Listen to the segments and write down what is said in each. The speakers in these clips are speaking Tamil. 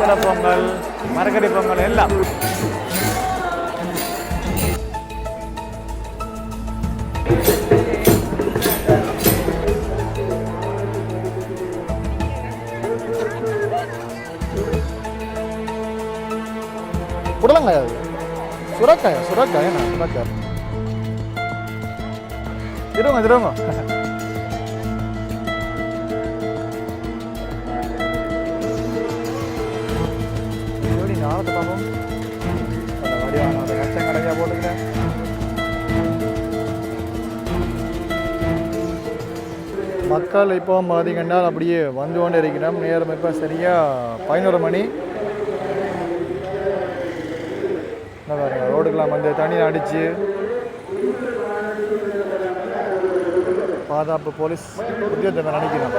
சக்கரை பொங்கல், மரக்கறி பொங்கல் எல்லாம். புடலங்காயா அது? சுரக்காயா? சுரக்காயா? சுரக்காய் திரும்ப திரும்ப எப்படி நாளத்தை பார்ப்போம். அந்த வடிவான ஒரு கஷ்டம் கடையாக போட்டுக்கிறேன். மக்கள் இப்போ பார்த்தீங்கன்னா அப்படியே வந்து கொண்டு இருக்கிறோம். நேரம் இப்போ சரியாக 11 மணி. என்ன பாருங்க, ரோடுக்கெல்லாம் வந்து தண்ணி அடித்து பாதுகாப்பு போலீஸ் உத்தியோகத்தை நினைக்கிறோம்.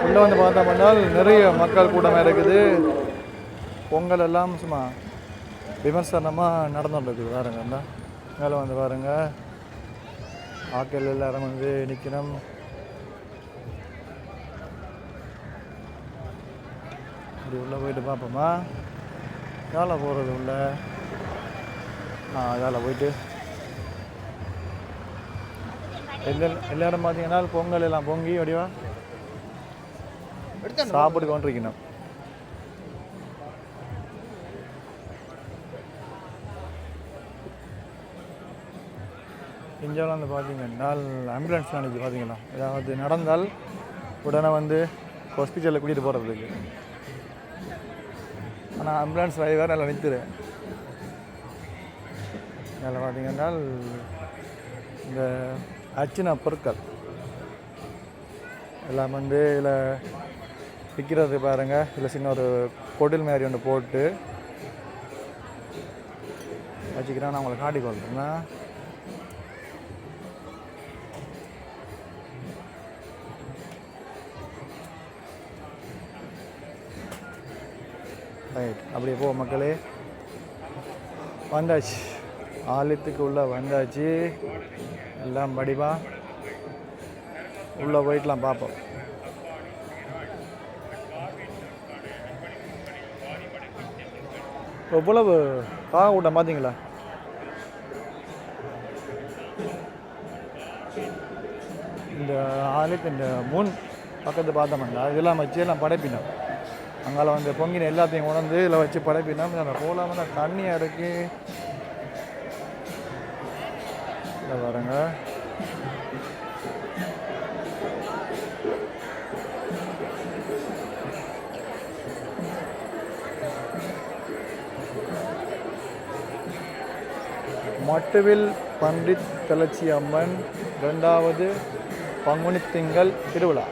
உள்ளே வந்து பார்த்தோம்னா நிறைய மக்கள் கூட்டமாக இருக்குது. பொங்கல் எல்லாம் சும்மா விமர்சனமாக நடந்துட்டு இருக்குது. பாருங்க, மேலே வந்து பாருங்க, ஆட்கள் எல்லாரும் வந்து நிற்கணும். இப்படி உள்ளே போயிட்டு பார்ப்போமா? வேலை போகிறது உள்ள வேலை போயிட்டு எல்லாரும் பார்த்தீங்கன்னா பொங்கல் எல்லாம் பொங்கி வடிவா சாப்பிட்டு கொண்டிருக்கணும். இந்தியாவில் வந்து பார்த்தீங்கன்னா ஆம்புலன்ஸ் அன்றைக்கி பார்த்தீங்களா, ஏதாவது நடந்தால் உடனே வந்து ஹாஸ்பிட்டலில் கூட்டிகிட்டு போகிறதுக்கு. ஆனால் ஆம்புலன்ஸ் டிரைவர் நல்லா நிற்குது. அதில் பார்த்தீங்கன்னா இந்த அச்சின பொருட்கள் எல்லாம் வந்து இதில் விற்கிறது பாருங்கள். இதில் சின்ன ஒரு கொடில் மாதிரி ஒன்று போட்டு வச்சுக்கிறேன். நான் உங்களை காட்டி கொள்றேன்னா ரைட். அப்படியே போ மக்களே, வந்தாச்சு, ஆலயத்துக்கு உள்ளே வந்தாச்சு. எல்லாம் படிவா உள்ளே போயிட்டுலாம் பார்ப்போம். எவ்வளவு கூட்டம் பார்த்தீங்களா? இந்த ஆலயத்து இந்த முன் பக்கத்து பார்த்தோம்னா இதெல்லாம் வச்சு எல்லாம் படைப்பினோம். அங்கால வந்து பொங்கின எல்லாத்தையும் உணர்ந்து இதில் வச்சு படைப்பினோம். அந்த போலாம் வந்து தண்ணியாக இருக்கு. இதை பாருங்க, மட்டுவில் பண்டித் தலச்சி அம்மன் 2வது பங்குனி திங்கள் திருவிழா.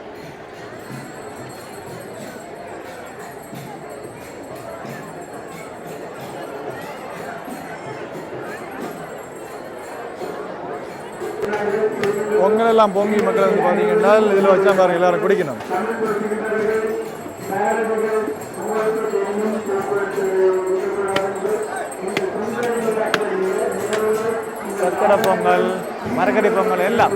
பொங்கல் எல்லாம் பொங்கி மக்கள் வந்து பார்த்தீங்கன்னா இதில் வச்சா பாருங்க, எல்லாரும் குடிக்கணும். சக்கரை பொங்கல், மரக்கறி பொங்கல் எல்லாம்.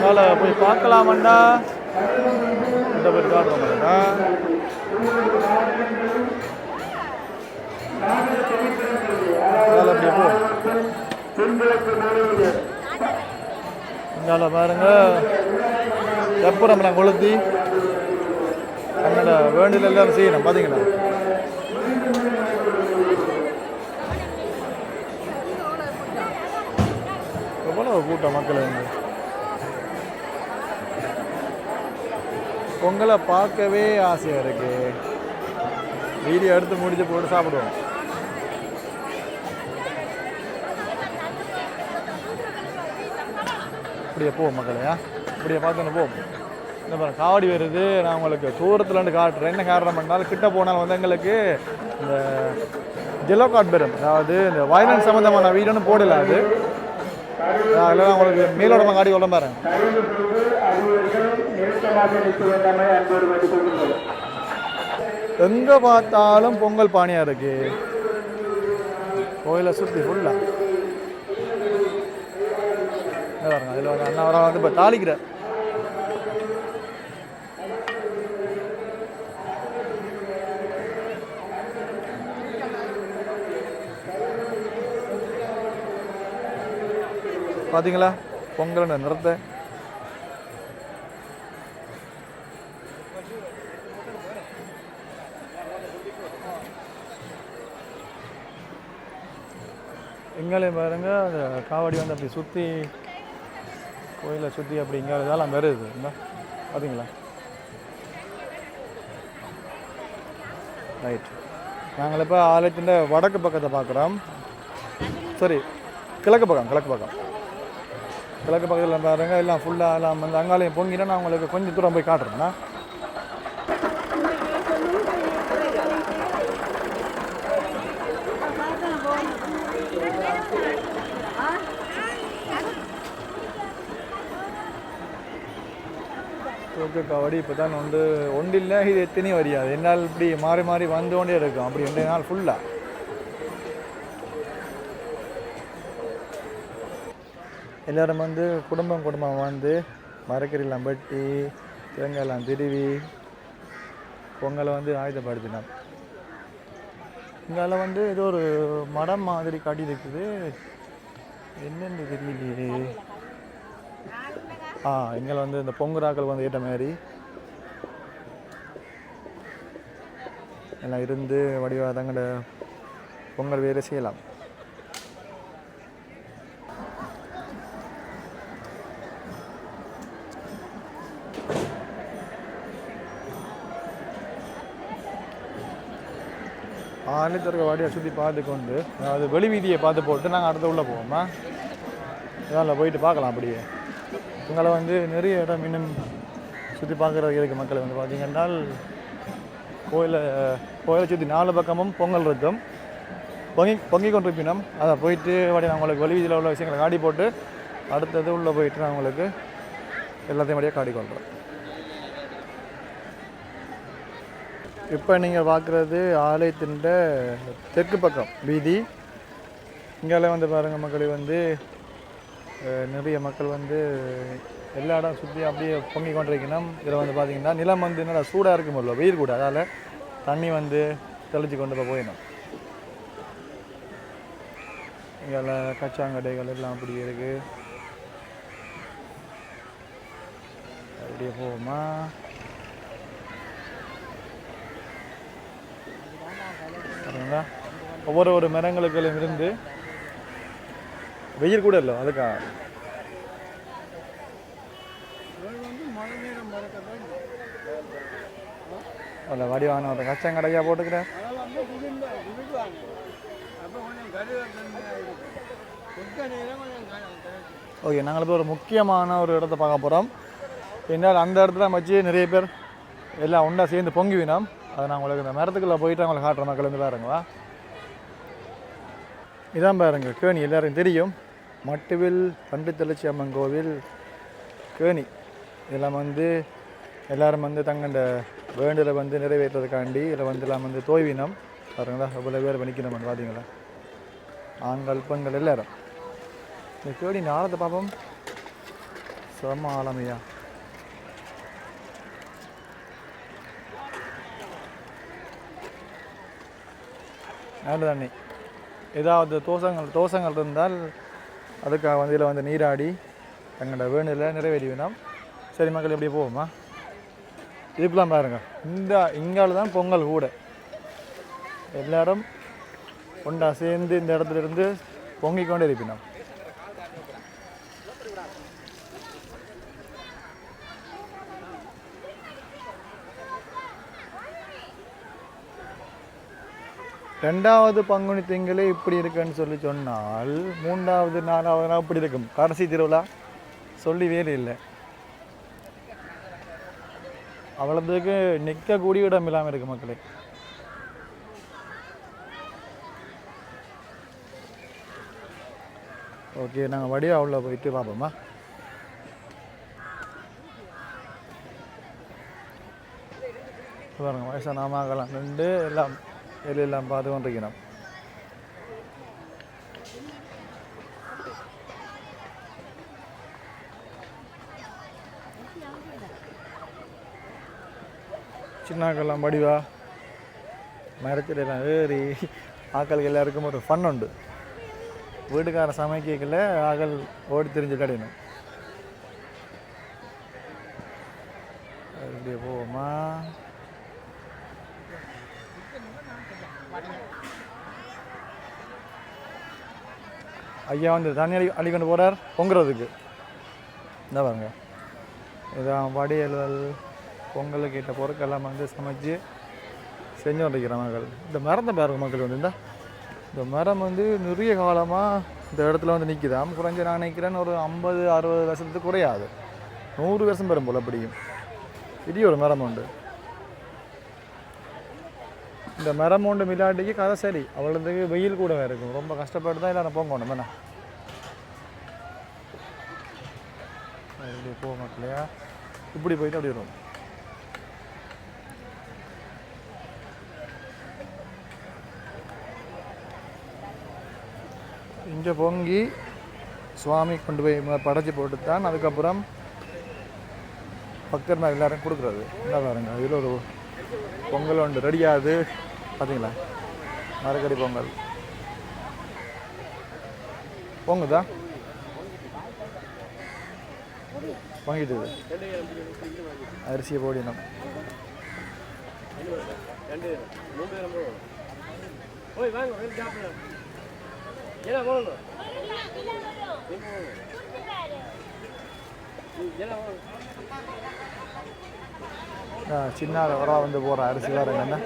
அதனால் போய் பார்க்கலாமண்டா. இந்த போய் காட்டுறோம்டா. அப்படியே போ. இந்தால பாருங்க, எப்பறம் கொளுத்தி அதனால் வேண்டியில் எல்லாரும் செய்யணும். பார்த்தீங்களா, எவ்வளோ கூட்டம் மக்கள் வந்து பொங்கலை பார்க்கவே ஆசையாக இருக்குது. வீடியோ எடுத்து முடிச்சு போட்டு சாப்பிடுவோம். இப்படியே போவோம் மக்களையா, இப்படியே பார்த்துன்னு போவோம். இந்த பாருங்க காவடி வருது. நான் உங்களுக்கு தூரத்துலேருந்து காட்டுறேன். என்ன காரணம் பண்ணாலும் கிட்ட போனால் வந்து எங்களுக்கு இந்த ஜெல்லோ கார்டு பெறும், அதாவது இந்த வயலன்ஸ் சம்மந்தமான வீடுன்னு போடல. அது அதில் உங்களுக்கு மேலோடமாக காடி கொள்ள பாருங்க. எங்கே பார்த்தாலும் பொங்கல் பானியாக இருக்கு கோயிலை சுற்றி ஃபுல்லாக. பாருங்க அதில் வந்து அண்ணா வர வந்து இப்போ தாளிக்கிறார். பார்த்தீங்களா பொங்கல் நிறத்தை. எங்களையும் பாருங்க அந்த காவடி வந்து அப்படி சுற்றி கோயிலை சுற்றி அப்படி இங்கே இதெல்லாம் வருது. பார்த்தீங்களா? ரைட். நாங்கள் இப்போ ஆலயத்தின் வடக்கு பக்கத்தை பார்க்குறோம். சரி, கிழக்கு பக்கத்தில் பாருங்க எல்லாம் ஃபுல்லாக எல்லாம் வந்து அங்காலையும் பொங்கினா நான் உங்களுக்கு கொஞ்சம் தூரம் போய் காட்டுறேன்னா. ஓகே காவடி இப்போ தான் ஒன்று இல்லை, இது எத்தனையும் வரியாது. என்னால் இப்படி மாறி மாறி வந்து கொண்டே இருக்கும். அப்படி 2 நாள் ஃபுல்லாக எல்லோரும் வந்து குடும்பம் வந்து மரக்கறியெல்லாம் வெட்டி தேங்காயெல்லாம் திருவி பொங்கலை வந்து ஆயுதப்படுத்தினோம். இங்கால வந்து ஏதோ ஒரு மடம் மாதிரி காட்டி இருக்குது, என்னென்னு தெரியலையே. இங்கே வந்து இந்த பொங்குராக்கள் வந்து ஏற்ற மாதிரி எல்லாம் இருந்து வடிவாக தங்கட பொங்கல் வேறு செய்யலாம். ஆலயத்திற்கு வாடியை சுற்றி பார்த்து கொண்டு, அதாவது வெளி வீதியை பார்த்து போட்டு நாங்கள் அடுத்த உள்ளே போவோம்மா. இதெல்லாம் போயிட்டு பார்க்கலாம். அப்படியே உங்களை வந்து நிறைய இடம் இன்னும் சுற்றி பார்க்குறதுக்கு இருக்குது. மக்கள் வந்து பார்த்தீங்கன்னா கோயிலை சுற்றி 4 பக்கமும் பொங்கல் இருக்கும். பொங்கி கொண்டு இருப்பினோம். அதை போயிட்டு வாடி நான் உங்களுக்கு வெளி வீதியில் உள்ள விஷயங்களை காடி போட்டு அடுத்தது உள்ளே போயிட்டு நான் உங்களுக்கு எல்லாத்தையும் வழியாக காடி கொள்கிறேன். இப்போ நீங்கள் பார்க்குறது ஆலயத்தின் தெற்கு பக்கம் வீதி. இங்கே வந்து பாருங்கள் மக்கள் வந்து நிறைய மக்கள் வந்து எல்லா இடம் சுற்றி அப்படியே பொங்கி கொண்டிருக்கணும். இதில் வந்து பார்த்திங்கன்னா நிலம் வந்து என்னடா சூடாக இருக்கும் போல, வெயில் கூட, அதால் தண்ணி வந்து தெளித்து கொண்டு போயிடணும். இங்கே கச்சாங்கடைகள் எல்லாம் அப்படி இருக்குது. அப்படியே போவோமா? ஒவ்வொரு மரங்களுக்குள்ளும் இருந்து வெயில் கூட இல்லை, அதுக்காக அதில் வடிவான ஒரு கச்சங்கடையாக போட்டுக்கிறேன். ஓகே, நாங்கள் இப்போ ஒரு முக்கியமான ஒரு இடத்த பார்க்க போகிறோம். என்னால் அந்த இடத்துல வச்சு நிறைய பேர் எல்லாம் ஒன்றா சேர்ந்து பொங்கி வினோம். அதை நான் உங்களுக்கு இந்த மரத்துக்குள்ளே போயிட்டு அவங்களை காட்டுற மக்கள் வந்து பாருங்களா. இதான் பாருங்க கேணி, எல்லாருக்கும் தெரியும். மட்டுவில் பண்டித்தெளிச்சி அம்மன் கோவில் கேணி. இதெல்லாம் வந்து எல்லோரும் வந்து தங்கண்ட வேண்டுதலை வந்து நிறைவேற்றுறதுக்காண்டி இதில் வந்து எல்லாம் வந்து தோய்வினம் பாருங்களா. எவ்வளோ பேர் பண்ணிக்கணும்னு பார்த்தீங்களா, ஆண்கள் பெண்கள் எல்லோரும். இந்த கேணி ஆழத்தை பார்ப்போம். செம்ம ஆழமையா. நல்ல தண்ணி. ஏதாவது தோசங்கள் இருந்தால் அதுக்காக வந்து இதில் வந்து நீராடி தங்களோட வேணுதலை நிறைவேறிவினோம். சரி மக்கள், எப்படி போவோமா? இதுக்கெல்லாம் பாருங்க, இங்கால தான் பொங்கல் கூட எல்லாரும் ஒன்றா சேர்ந்து இந்த இடத்துல இருந்து பொங்கிக் கொண்டு இருப்பினோம். ரெண்டாவது பங்குனி திங்களே இப்படி இருக்குன்னு சொன்னால் 3வது 4வது இப்படி இருக்கும். கடைசி திருவிழா சொல்லி வேறு இல்லை. அவ்வளோத்துக்கு நிற்கக்கூடிய இடம் இல்லாமல் இருக்குது மக்களே. ஓகே, நாங்கள் வடிவா உள்ள போயிட்டு பார்ப்போம்மா. பாருங்க, வயசான அம்மாக்கெல்லாம் நின்று எல்லாம் வெளியெல்லாம் பார்த்து கொண்டிருக்கிறோம். சின்னாக்கெல்லாம் வடிவா மரத்திலாம் ஏறி ஆக்களுக்கு எல்லாருக்கும் ஒரு ஃபன் உண்டு. வீட்டுக்கார சமைக்கல ஆக்கள் ஓடி தெரிஞ்சு கடையணும். அப்படியே போவோமா? ஐயா வந்து தண்ணி அழிக்கொண்டு போகிறார் பொங்குறதுக்கு. இந்த பாருங்க, இதான் வடியல்கள் பொங்கலுக்கு ஏற்ற பொருட்கெல்லாம் வந்து சமைச்சு செஞ்சு கொண்டிருக்கிற மக்கள். இந்த மரத்தை பாருங்க மக்கள் வந்து இந்த மரம் வந்து நிறைய காலமாக இந்த இடத்துல வந்து நிற்கிதாம். குறைஞ்ச நான் நினைக்கிறேன்னு ஒரு 50-60 வருஷத்துக்கு குறையாது, 100 வருஷம் பெறும் போல் அப்படியும். இது ஒரு மரம் உண்டு. இந்த மரம் உண்டு மிலாட்டிக்கு கதை சரி, அவ்வளோத்துக்கு வெயில் கூட இருக்கும். ரொம்ப கஷ்டப்பட்டு தான் எல்லாரும் போங்கணும் வேணா. இப்படி போக மக்களையா, இப்படி போயிட்டு அப்படி வரும். இங்கே பொங்கி சுவாமி கொண்டு போய் படைச்சி போட்டு தான் அதுக்கப்புறம் பக்தர்மார் எல்லாரும் கொடுக்குறது. என்ன பாருங்க, இதில் ஒரு பொங்கல் ஒன்று ரெடியாது பார்த்தீங்களா? மரக்கறி பொங்கல் பொங்குதா வாங்கிட்டு அரிசியை போடினோம். சின்ன வரா வந்து போகிற அரிசி வேறு என்னென்ன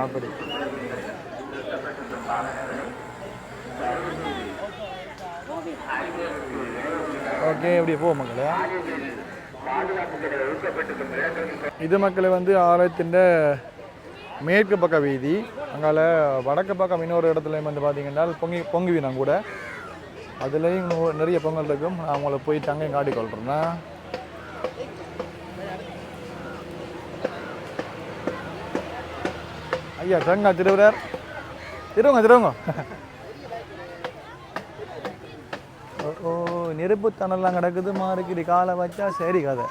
அப்படி. ஓகே, இப்படி போ மக்களே. இது மக்களை வந்து ஆலயத்தின் மேற்கு பக்க வீதி. அங்கால வடக்கு பக்கம் இன்னொரு இடத்துலையும் வந்து பார்த்தீங்கன்னா பொங்குவினம் கூட. அதுலேயும் நிறைய பொங்கல் இருக்கும். நான் அவங்கள போய் அங்கேயும் காட்டிக்கொள்கிறேன்னா. ஐயா தங்க திருவுறார், திருவுங்க. ஓ, நெருப்பு தணலாம் கிடக்குது மாறுக்கிடி காலை வச்சா சரி கதை.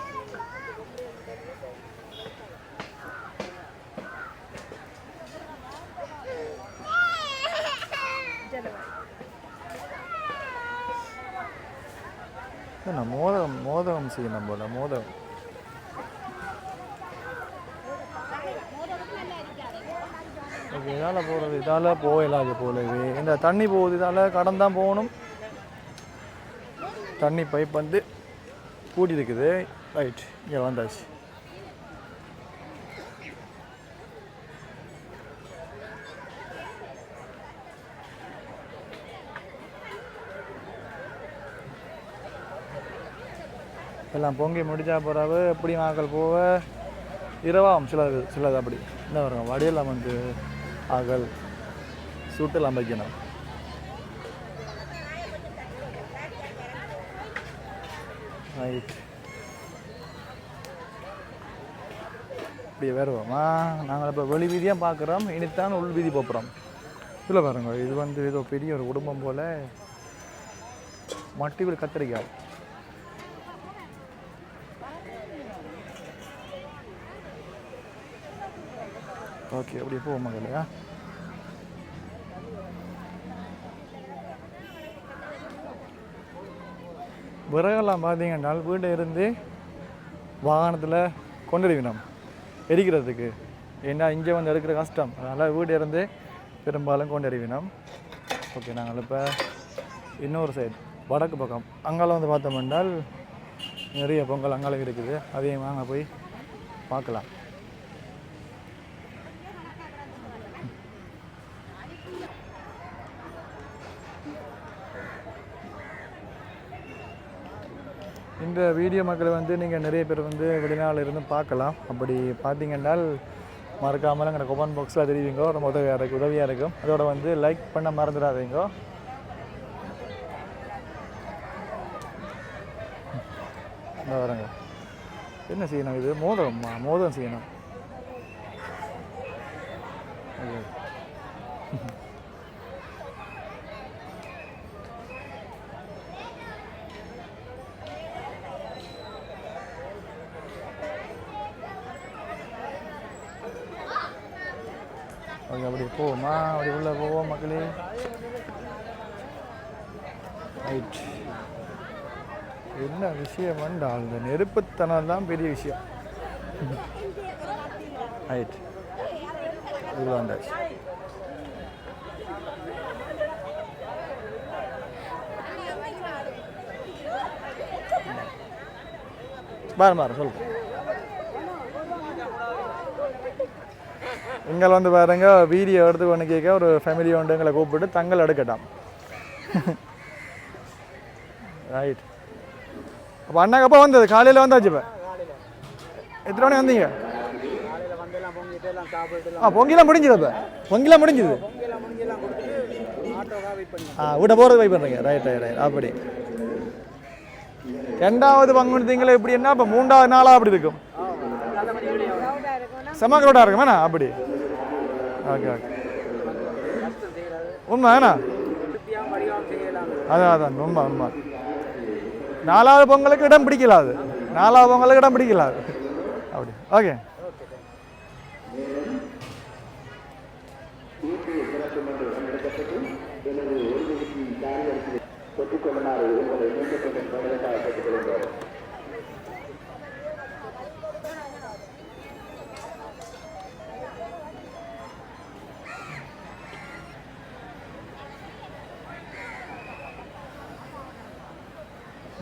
மோதகம் செய்யணும் போல. மோதகம் ஓகே, இதால் போகிறது, இதால் போகலாது போலவே. இந்த தண்ணி போகுது, இதால் கடந்தான் போகணும். தண்ணி பைப் வந்து பூட்டி இருக்குது. ரைட், இங்கே வந்தாச்சு. எல்லாம் பொங்கி முடிச்சா பிறகு எப்படியும் ஆக்கள் போக இரவாகும். சிலது அப்படி என்ன வரும். வடியெல்லாம் வந்து ஆக்கள் சுட்டெல்லாம் வைக்கணும். ரைட், இப்படி வருவோமா? நாங்கள் இப்போ வெளி வீதியாக பார்க்குறோம். இனித்தான் உள் வீதி போகிறோம். இதில் பாருங்க, இது வந்து ஏதோ பெரிய ஒரு குடும்பம் போல் மட்டி வீடு கத்திரிக்காய். ஓகே, அப்படி போவோம் இல்லையா? விறகெல்லாம் பார்த்தீங்கன்னா வீட்டை இருந்து வாகனத்தில் கொண்டுடுவினோம் எரிக்கிறதுக்கு. ஏன்னா இங்கே வந்து எடுக்கிற கஷ்டம், அதனால் வீடு இருந்து பெரும்பாலும் கொண்டுடுவினோம். ஓகே, நாங்கள் இப்போ இன்னொரு சைடு வடக்கு பக்கம் அங்கால வந்து பார்த்தோம் என்றால் நிறைய பொங்கல் அங்கால இருக்குது. அதையும் வாங்க போய் பார்க்கலாம். இந்த வீடியோ மக்களை வந்து நீங்கள் நிறைய பேர் வந்து வெளிநாளில் இருந்து பார்க்கலாம். அப்படி பார்த்தீங்கன்னால் மறக்காமல் எங்கள் கமெண்ட் பாக்ஸில் தெரிவிங்க, ரொம்ப உதவியாக இருக்கும். அதோட வந்து லைக் பண்ண மறந்துடாதீங்க. வரங்க என்ன செய்யணும், இது மோதம் செய்யணும். ஓகே, அப்படி போவோமா? அப்படி உள்ளே போவோம் மக்களே. ரைட், என்ன விஷயம் என்றால் இந்த நெருப்புத்தனம் தான் பெரிய விஷயம். ரைட், இது வந்தாச்சு. பாரு சொல்லுங்க. எங்களை வந்து பாருங்க, வீடியோ எடுத்து கொண்டு கேட்க ஒரு ஃபேமிலி வந்து எங்களை கூப்பிட்டு தங்கள் எடுக்கட்டாம். ரைட், அப்போ அண்ணாக்கு அப்போ வந்தது காலையில் வந்தாச்சு. இப்போ எத்தனை மணி வந்தீங்க? பொங்கிலாம் முடிஞ்சுது. இப்போ பொங்கிலாம் முடிஞ்சுது. வீட்டை போகிறது வெயிட் பண்ணுறீங்க. Right right right. அப்படி ரெண்டாவது பங்குனீங்களே இப்படி என்ன இப்போ மூன்றாவது நாளாக அப்படி இருக்கும். செமக்ரோடாக இருக்கும் வேணா அப்படி. ஓகே ஓகே, உண்மை வேணா. அதான் உண்மை உண்மை. நாலாவது பொங்கலுக்கு இடம் பிடிக்கலாது. நாலாவது பொங்கலுக்கு இடம் பிடிக்கலாது அப்படி. ஓகே,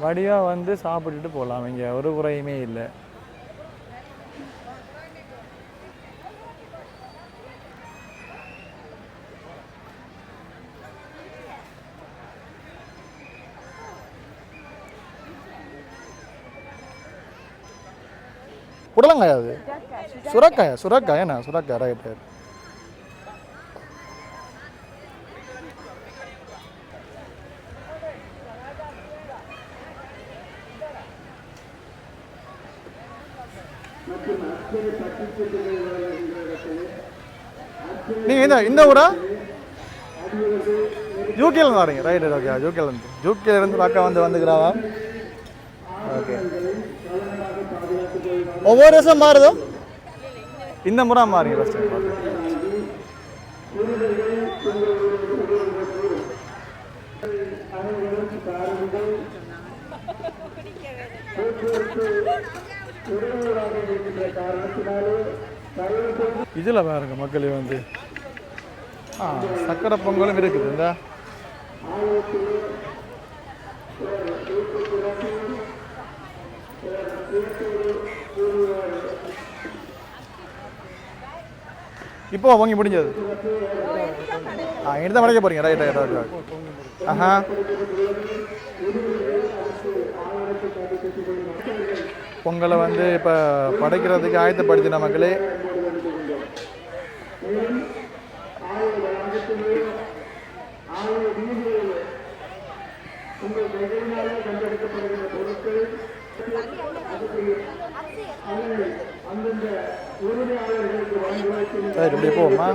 வடிவாக வந்து சாப்பிட்டுட்டு போகலாம். இங்கே ஒரு குறையுமே இல்லை. புடலங்காயா? அது சுரக்காயா என்ன? சுரக்காய். Right right. நீங்கள் இந்த ஊரா? யூகேலேருந்து வரீங்க? Right right. ஓகே, யூகேலேருந்து பார்க்க வந்துக்கிறாவா? ஓகே, ஒவ்வொரு வருஷம் மாறுதோ? இந்த முறை மாறுங்க ஃபஸ்ட் டைம். இதில் பாருங்க மக்களே வந்து சக்கரை பொங்கலும் இருக்குது. இந்த இப்போ பொங்கி முடிஞ்சது. இங்கிட்ட மறைக்க போறீங்க. Right right. ஓகே. ஆஹா, பொங்கலை வந்து இப்போ படைக்கிறதுக்கு ஆயத்தப்படுத்தின மக்களே. சரி, இப்படி போமா.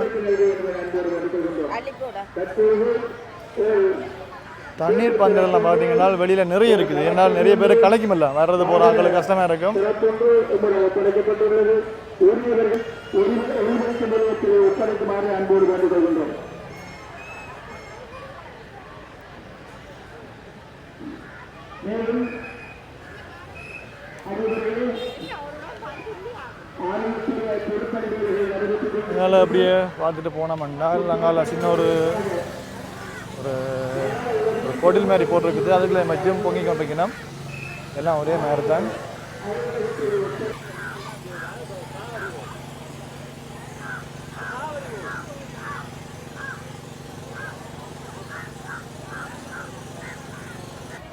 தண்ணீர் பந்தல்லாம் பார்த்தீங்கன்னா வெளியில் நிறைய இருக்குது. ஏன்னால் நிறைய பேர் கலைக்குமில்ல, வர்றது போகிற ஆட்களுக்கு கஷ்டமாக இருக்கும். அதனால் அப்படியே பார்த்துட்டு போனோம்னா நாங்கள் சின்ன ஒரு கோட்டில் மாதிரி போட்டிருக்குது. அதுக்குள்ள மதியம் பொங்கி கொண்டிருக்கணும். எல்லாம் ஒரே மாதிரி தான்.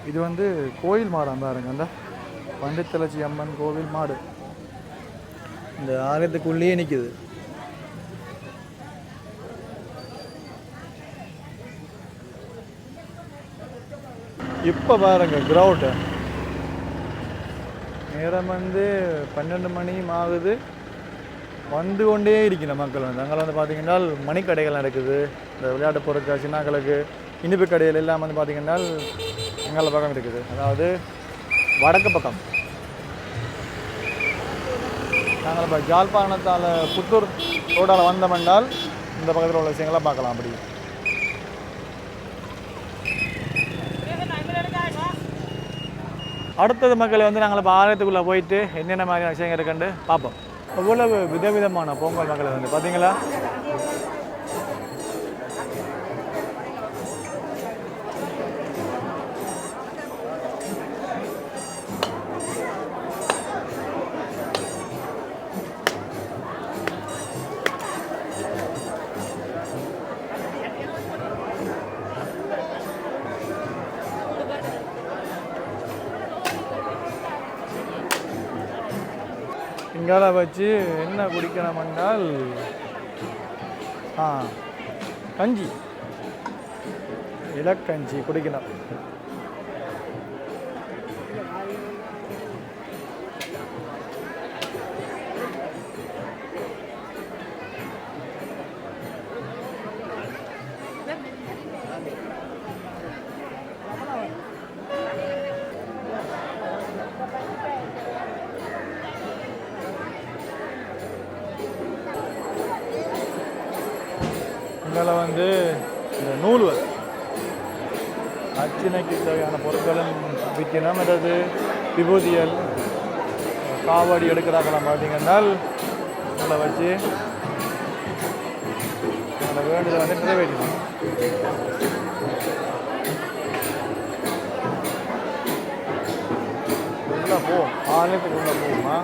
இது வந்து கோயில் மாடம் பாருங்க. அந்த பண்டித்தலச்சி அம்மன் கோவில் மாடு இந்த ஆலயத்துக்குள்ளேயே நிற்குது. இப்போ பாருங்க கிரவுண்டு நேரம் வந்து 12 மணி ஆகுது. வந்து கொண்டே இருக்கிற மக்கள் வந்து அங்கே வந்து பார்த்தீங்கன்னா மணிக்கடைகள்லாம் இருக்குது. இந்த விளையாட்டு பொருட்கள் சின்னாக்களுக்கு இனிப்பு கடைகள் எல்லாம் வந்து பார்த்தீங்கன்னா எங்களை பக்கம் இருக்குது. அதாவது வடக்கு பக்கம். நாங்கள் இப்போ ஜாழ்ப்பாணத்தால் புத்தூர் ரோடால் வந்தோம்னால் இந்த பக்கத்தில் உள்ள விஷயங்கள்லாம் பார்க்கலாம். அப்படி அடுத்தது மக்களை வந்து நாங்கள் இப்போ ஆலயத்துக்குள்ளே போயிட்டு என்னென்ன மாதிரியான விஷயங்கள் இருக்குன்னு பார்ப்போம். அவ்வளவு விதவிதமான பொங்கல் மக்களை வந்து பார்த்தீங்களா. இங்கால வச்சு என்ன குடிக்கணும் என்றால் கஞ்சி, இலக்கஞ்சி குடிக்கணும். இதில் வந்து இந்த நூல்கள் அர்ச்சனைக்கு தேவையான பொருட்களும் விற்கணும். அதாவது விபூதியல் காவடி எடுக்கிறாங்களாம் பார்த்தீங்கன்னா இதில் வச்சு அதில் வேண்டியதை வந்து நிறைவேற்றணும். உள்ளே போவோம், ஆலயத்துக்கு உள்ளே போவோமா.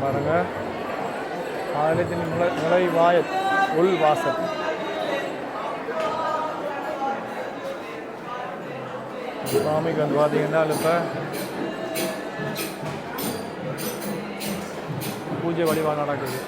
பாருங்க ஆலயத்தின் நுழைவாய உள் வாசல். சுவாமிக்கு வந்து பார்த்தீங்கன்னா இப்போ பூஜை வழிபாடு நடக்குது.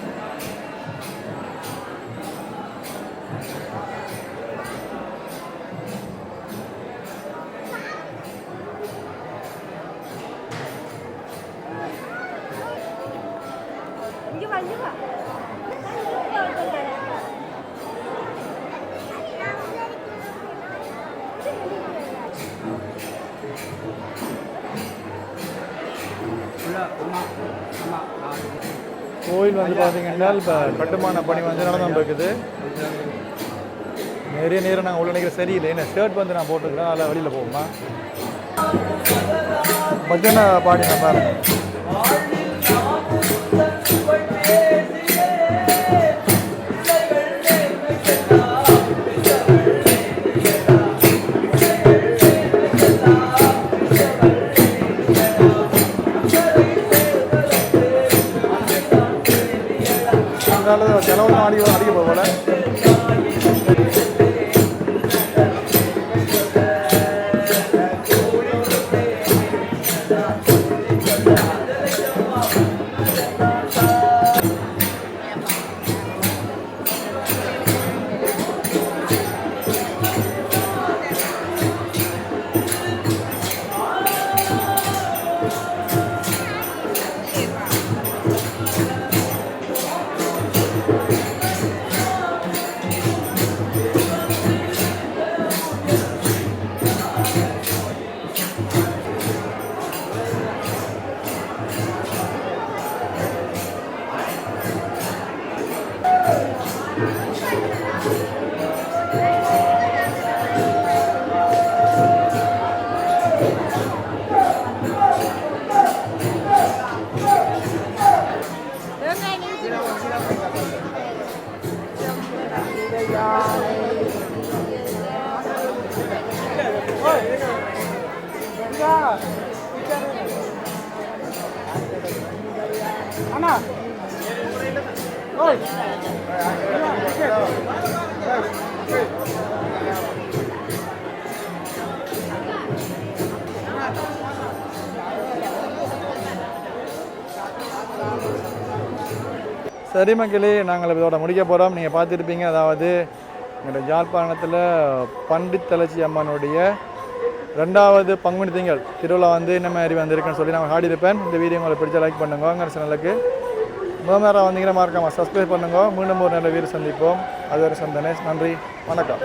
கோயில் வந்து பார்த்தீங்கன்னா இப்போ கட்டுமான பணி வந்து நடந்து இருக்குது. நிறைய நேரம் நாங்கள் உள்ள நினைக்கிற சரியில்லை. என்ன ஷர்ட் வந்து நான் போட்டுக்கிறேன், அதில் வெளியில் போகுமா பஜனை பாடி நான் பாருங்க. செலவு அடிக்க போகல. சரி மக்களே, நாங்கள் இதோட முடிக்க போகிறோம். நீங்கள் பார்த்துருப்பீங்க, அதாவது எங்களோட யாழ்ப்பாணத்தில் பண்டித் தலச்சி அம்மனுடைய 2வது பங்குனி திங்கள் திருவிழா வந்து என்ன மாதிரி வந்திருக்குன்னு சொல்லி நான் ஆடிருப்பேன். இந்த வீடியோ உங்களுக்கு பிடிச்ச லைக் பண்ணுங்க. எங்கள் சேனலுக்கு முதல் வந்தீங்கன்னா மறக்காமல் சப்ஸ்கிரைப் பண்ணுங்க. மீண்டும் ஒரு நல்ல வீடு சந்திப்போம். அதுவரை சந்தனேஷ், நன்றி, வணக்கம்.